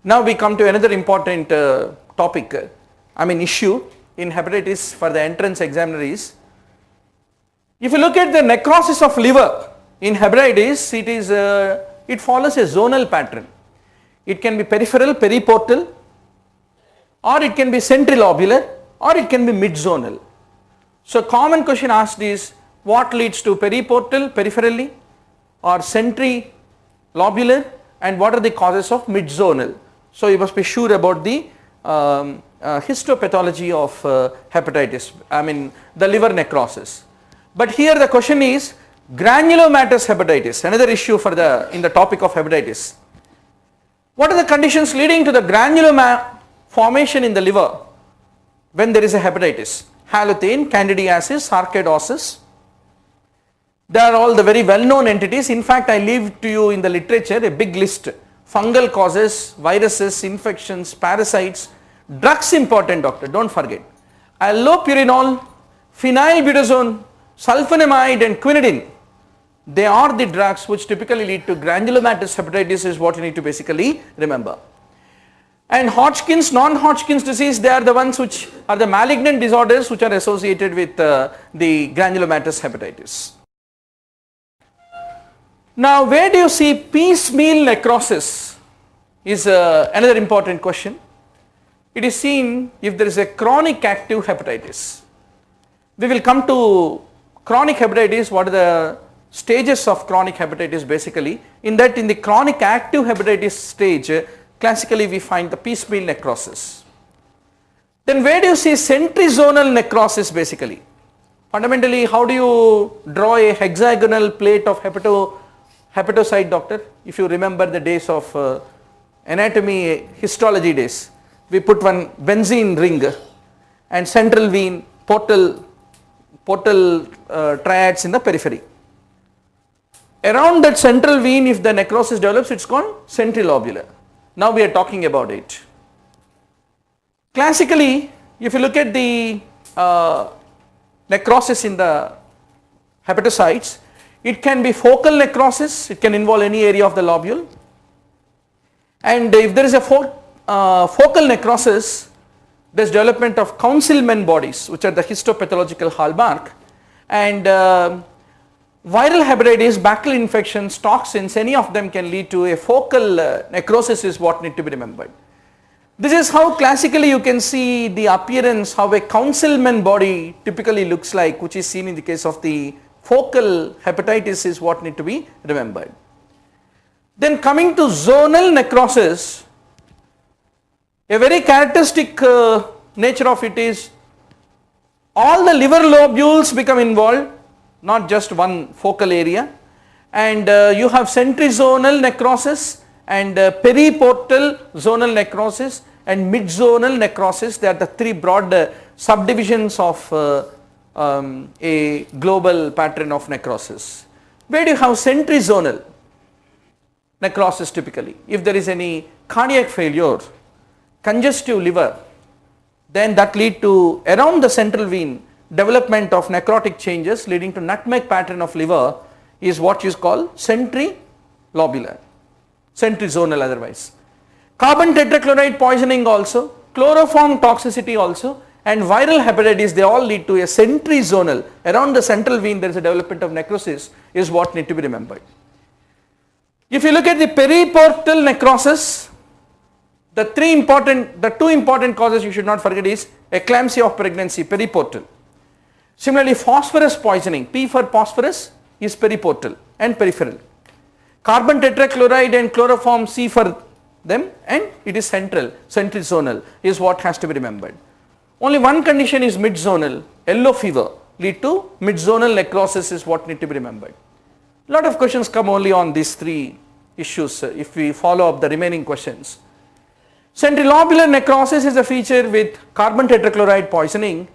Now we come to another important issue in hepatitis for the entrance examiner is, if you look at the necrosis of liver in hepatitis, it follows a zonal pattern. It can be peripheral, periportal, or it can be centrilobular, or it can be mid-zonal. So common question asked is, what leads to periportal, peripherally, or centrilobular, and what are the causes of mid-zonal? So you must be sure about the histopathology of hepatitis, the liver necrosis. But here the question is granulomatous hepatitis, another issue in the topic of hepatitis. What are the conditions leading to the granuloma formation in the liver when there is a hepatitis? Halothane, candidiasis, sarcoidosis. They are all the very well known entities. In fact, I leave to you in the literature a big list. Fungal causes, viruses, infections, parasites, drugs important, doctor, don't forget. Allopurinol, phenylbutazone, sulfonamide and quinidine. They are the drugs which typically lead to granulomatous hepatitis, is what you need to basically remember. And Hodgkin's, non-Hodgkin's disease, they are the ones which are the malignant disorders which are associated with the granulomatous hepatitis. Now, where do you see piecemeal necrosis is another important question. It is seen if there is a chronic active hepatitis. We will come to chronic hepatitis, what are the stages of chronic hepatitis basically. In the chronic active hepatitis stage, classically we find the piecemeal necrosis. Then where do you see centrizonal necrosis basically? Fundamentally, how do you draw a hexagonal plate of hepatocyte, doctor? If you remember the days of anatomy histology days, we put one benzene ring and central vein, portal triads in the periphery. Around that central vein, if the necrosis develops, it's called centrilobular. Now we are talking about it. Classically, if you look at the necrosis in the hepatocytes, it can be focal necrosis, it can involve any area of the lobule. And if there is a focal necrosis, there is development of Councilman bodies, which are the histopathological hallmark. And viral hepatitis, bacterial infections, toxins, any of them can lead to a focal necrosis, is what need to be remembered. This is how classically you can see the appearance, how a Councilman body typically looks like, which is seen in the case of the focal hepatitis, is what need to be remembered. Then coming to zonal necrosis, a very characteristic nature of it is all the liver lobules become involved, not just one focal area, and you have centrizonal necrosis and periportal zonal necrosis and mid-zonal necrosis. They are the three broad subdivisions of a global pattern of necrosis. Where do you have centrizonal necrosis typically? If there is any cardiac failure, congestive liver, then that lead to around the central vein development of necrotic changes leading to nutmeg pattern of liver, is what is called centrilobular, centrizonal otherwise. Carbon tetrachloride poisoning also, chloroform toxicity also, and viral hepatitis, they all lead to a centrizonal, around the central vein there is a development of necrosis, is what need to be remembered. If you look at the periportal necrosis, the two important causes you should not forget is eclampsia of pregnancy, periportal. Similarly, phosphorus poisoning, P for phosphorus, is periportal and peripheral. Carbon tetrachloride and chloroform, C for them, and it is centrizonal, is what has to be remembered. Only one condition is mid-zonal, yellow fever lead to mid-zonal necrosis, is what need to be remembered. A lot of questions come only on these three issues if we follow up the remaining questions. Centrilobular necrosis is a feature with carbon tetrachloride poisoning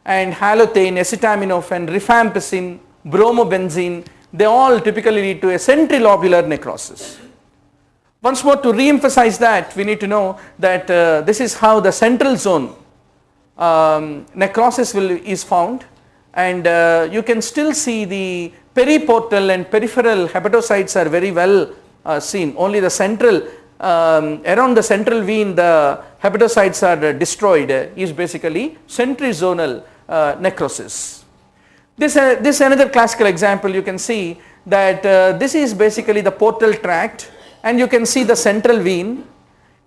and halothane, acetaminophen, rifampicin, bromobenzene, they all typically lead to a centrilobular necrosis. Once more, to re-emphasize that, we need to know that this is how the central zone necrosis is found, and you can still see the periportal and peripheral hepatocytes are very well seen. Only the central around the central vein the hepatocytes are destroyed is basically centrizonal necrosis. This another classical example. You can see that this is basically the portal tract, and you can see the central vein.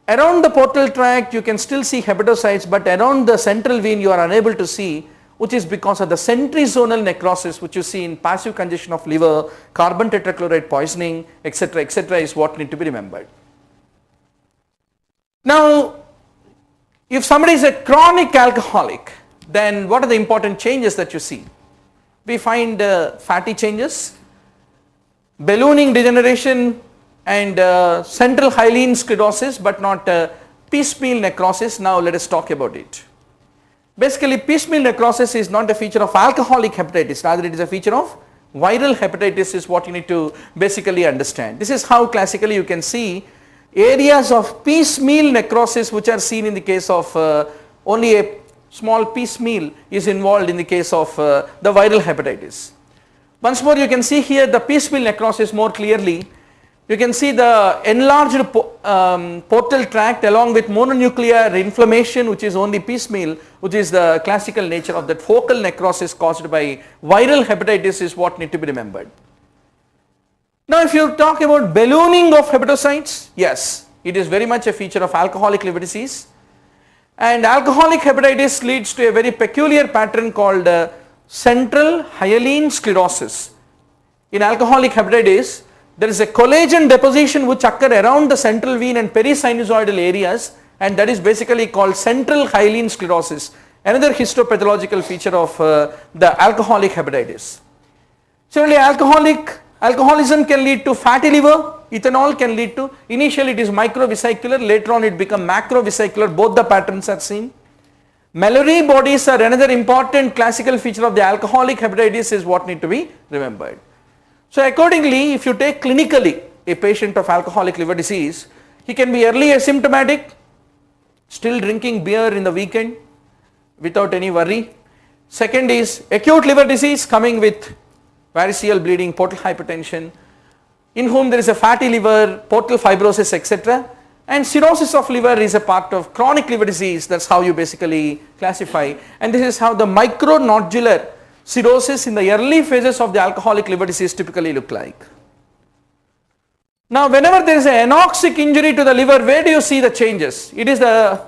Around the portal tract you can still see hepatocytes, but around the central vein you are unable to see, which is because of the centrizonal necrosis which you see in passive congestion of liver, carbon tetrachloride poisoning, etc., etc., is what need to be remembered. Now, if somebody is a chronic alcoholic, then what are the important changes that you see? We find fatty changes, ballooning degeneration, and central hyaline sclerosis, but not piecemeal necrosis. Now let us talk about it. Basically, piecemeal necrosis is not a feature of alcoholic hepatitis, rather it is a feature of viral hepatitis, is what you need to basically understand. This is how classically you can see areas of piecemeal necrosis which are seen in the case of only a small piecemeal is involved in the case of the viral hepatitis. Once more, you can see here the piecemeal necrosis more clearly. You can see the enlarged portal tract along with mononuclear inflammation, which is only piecemeal, which is the classical nature of that focal necrosis caused by viral hepatitis, is what need to be remembered. Now, if you talk about ballooning of hepatocytes, yes, it is very much a feature of alcoholic liver disease, and alcoholic hepatitis leads to a very peculiar pattern called central hyaline sclerosis. In alcoholic hepatitis, there is a collagen deposition which occur around the central vein and perisinusoidal areas, and that is basically called central hyaline sclerosis, another histopathological feature of the alcoholic hepatitis. Similarly, alcoholism can lead to fatty liver. Ethanol can lead to, initially it is microvesicular, later on it becomes macrovesicular, both the patterns are seen. Mallory bodies are another important classical feature of the alcoholic hepatitis, is what need to be remembered. So accordingly, if you take clinically a patient of alcoholic liver disease, he can be early asymptomatic, still drinking beer in the weekend without any worry. Second is acute liver disease coming with variceal bleeding, portal hypertension, in whom there is a fatty liver, portal fibrosis, etc. And cirrhosis of liver is a part of chronic liver disease. That's how you basically classify, and this is how the micronodular cirrhosis in the early phases of the alcoholic liver disease typically look like. Now, whenever there is an anoxic injury to the liver, where do you see the changes? It is the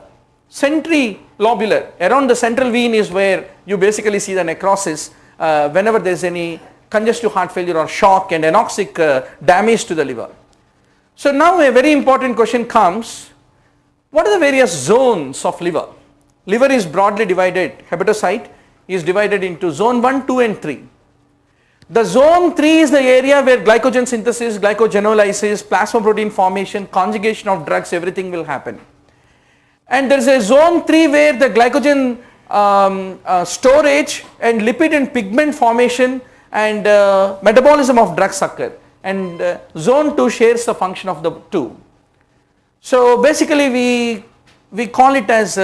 centrilobular, around the central vein is where you basically see the necrosis whenever there is any congestive heart failure or shock and anoxic damage to the liver. So now a very important question comes, what are the various zones of liver? Liver is broadly divided, hepatocyte is divided into zone 1, 2 and 3. The zone 3 is the area where glycogen synthesis, glycogenolysis, plasma protein formation, conjugation of drugs, everything will happen. And there is a zone 3 where the glycogen storage and lipid and pigment formation and metabolism of drugs occur, and zone 2 shares the function of the two. So basically we call it as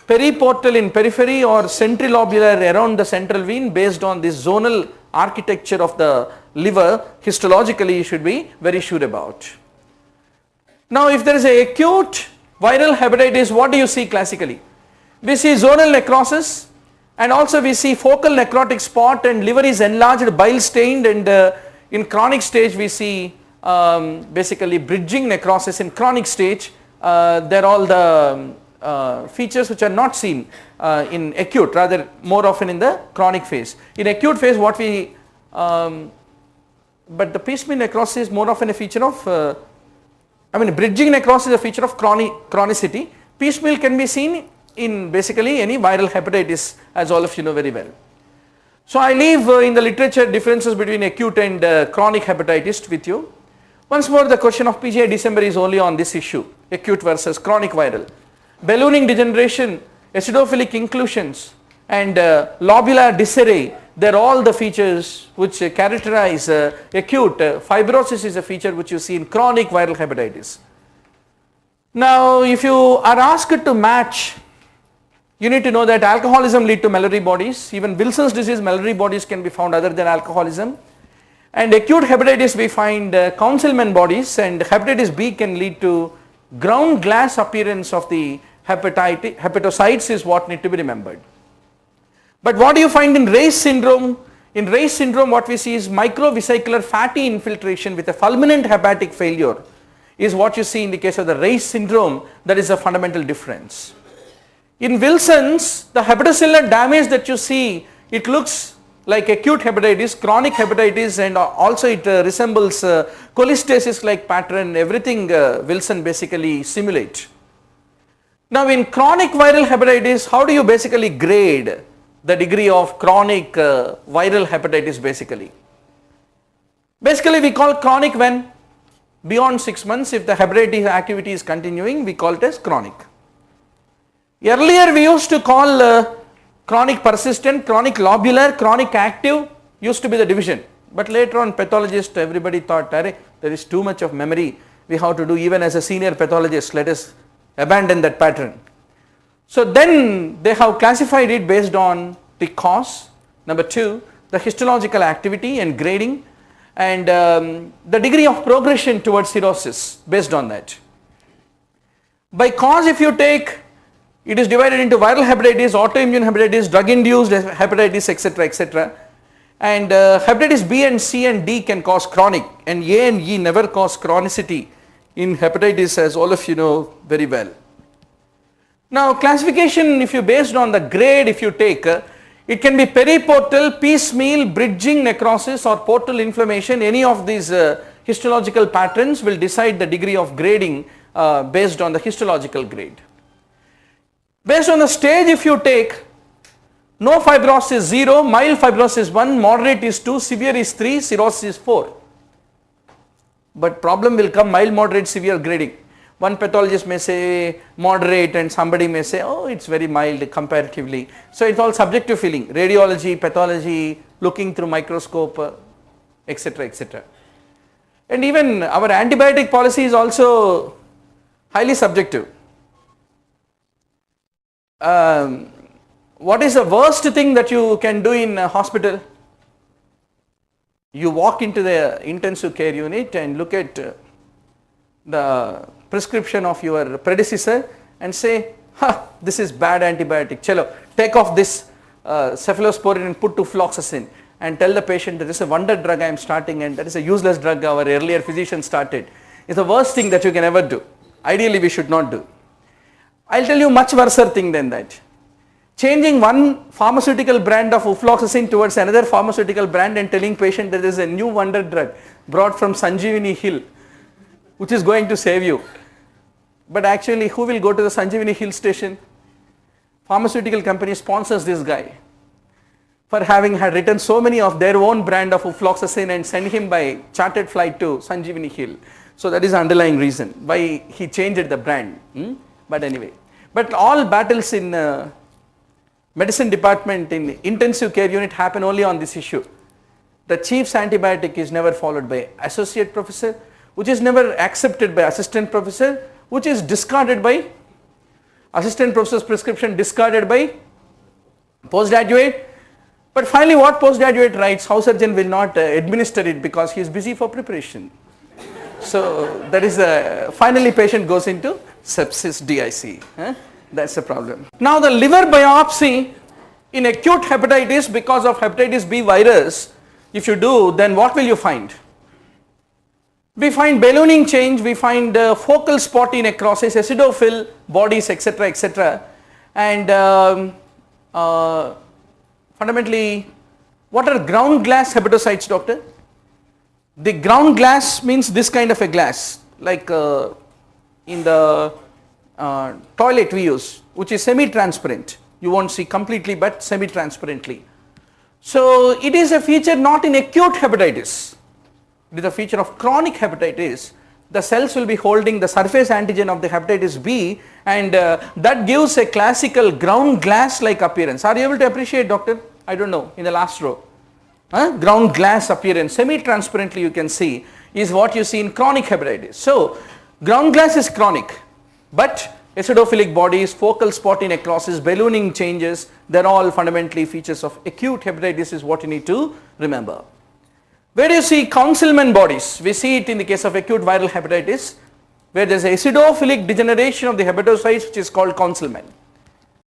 periportal in periphery or centrilobular around the central vein, based on this zonal architecture of the liver. Histologically you should be very sure about. Now, if there is a acute viral hepatitis, what do you see classically? We see zonal necrosis, and also we see focal necrotic spot, and liver is enlarged, bile stained, and in chronic stage we see basically bridging necrosis. In chronic stage there are all the features which are not seen in acute, rather more often in the chronic phase. In acute phase what we, but the piecemeal necrosis is more often a feature of, bridging necrosis is a feature of chronicity. Piecemeal can be seen in basically any viral hepatitis, as all of you know very well. So I leave in the literature differences between acute and chronic hepatitis with you. Once more, the question of PGI December is only on this issue, acute versus chronic viral. Ballooning degeneration, acidophilic inclusions, and lobular disarray, they are all the features which characterize acute. Fibrosis is a feature which you see in chronic viral hepatitis. Now, if you are asked to match, you need to know that alcoholism leads to Mallory bodies. Even Wilson's disease Mallory bodies can be found other than alcoholism. And acute hepatitis we find Councilman bodies, and hepatitis B can lead to ground glass appearance of the hepatocytes is what need to be remembered. But what do you find in Ray's syndrome? In Ray's syndrome what we see is microvesicular fatty infiltration with a fulminant hepatic failure is what you see in the case of the Ray's syndrome. That is a fundamental difference. In Wilson's, the hepatocellular damage that you see, it looks like acute hepatitis, chronic hepatitis, and also it resembles cholestasis like pattern, everything Wilson basically simulates. Now in chronic viral hepatitis, how do you basically grade the degree of chronic viral hepatitis basically? Basically we call chronic when beyond 6 months, if the hepatitis activity is continuing, we call it as chronic. Earlier we used to call chronic persistent, chronic lobular, chronic active used to be the division. But later on pathologists, everybody thought, there is too much of memory, we have to do even as a senior pathologist, let us abandon that pattern. So then they have classified it based on the cause, number 2, the histological activity and grading, and the degree of progression towards cirrhosis based on that. By cause if you take, it is divided into viral hepatitis, autoimmune hepatitis, drug induced hepatitis, etc., etc. And hepatitis B and C and D can cause chronic, and A and E never cause chronicity in hepatitis, as all of you know very well. Now classification, if you based on the grade, if you take, it can be periportal, piecemeal, bridging necrosis or portal inflammation. Any of these histological patterns will decide the degree of grading based on the histological grade. Based on the stage if you take, no fibrosis 0, mild fibrosis 1, moderate is 2, severe is 3, cirrhosis is 4. But problem will come mild, moderate, severe grading. One pathologist may say moderate and somebody may say, oh, it's very mild comparatively. So it's all subjective feeling, radiology, pathology, looking through microscope, etc., etc. And even our antibiotic policy is also highly subjective. What is the worst thing that you can do in a hospital? You walk into the intensive care unit and look at the prescription of your predecessor and say, ha, this is bad antibiotic, chalo, take off this cephalosporin and put to fluoxetine, and tell the patient that this is a wonder drug I am starting and that is a useless drug our earlier physician started. It's the worst thing that you can ever do. Ideally we should not do. I'll tell you much worse thing than that. Changing one pharmaceutical brand of ufloxacin towards another pharmaceutical brand and telling patient that there is a new wonder drug brought from Sanjeevani Hill which is going to save you. But actually who will go to the Sanjeevani Hill station? Pharmaceutical company sponsors this guy for having had written so many of their own brand of ufloxacin and send him by chartered flight to Sanjeevani Hill. So that is the underlying reason why he changed the brand. But anyway, but all battles in medicine department in intensive care unit happen only on this issue. The chief's antibiotic is never followed by associate professor, which is never accepted by assistant professor, which is discarded by assistant professor's prescription, discarded by postgraduate. But finally what postgraduate writes, house surgeon will not administer it because he is busy for preparation. So that is finally patient goes into sepsis DIC. That's the problem. Now the liver biopsy in acute hepatitis because of hepatitis B virus, if you do, then what will you find? We find ballooning change, we find focal spotty necrosis, acidophil bodies, etc., etc. And fundamentally, what are ground glass hepatocytes, doctor? The ground glass means this kind of a glass, like in the toilet we use, which is semi-transparent. You won't see completely but semi-transparently. So it is a feature not in acute hepatitis. It is a feature of chronic hepatitis. The cells will be holding the surface antigen of the hepatitis B, and that gives a classical ground glass like appearance. Are you able to appreciate, doctor? I don't know, in the last row. Ground glass appearance, semi-transparently you can see, is what you see in chronic hepatitis. So ground glass is chronic, but acidophilic bodies, focal spotty necrosis, ballooning changes, they are all fundamentally features of acute hepatitis is what you need to remember. Where do you see Councilman bodies? We see it in the case of acute viral hepatitis, where there is acidophilic degeneration of the hepatocytes, which is called Councilman.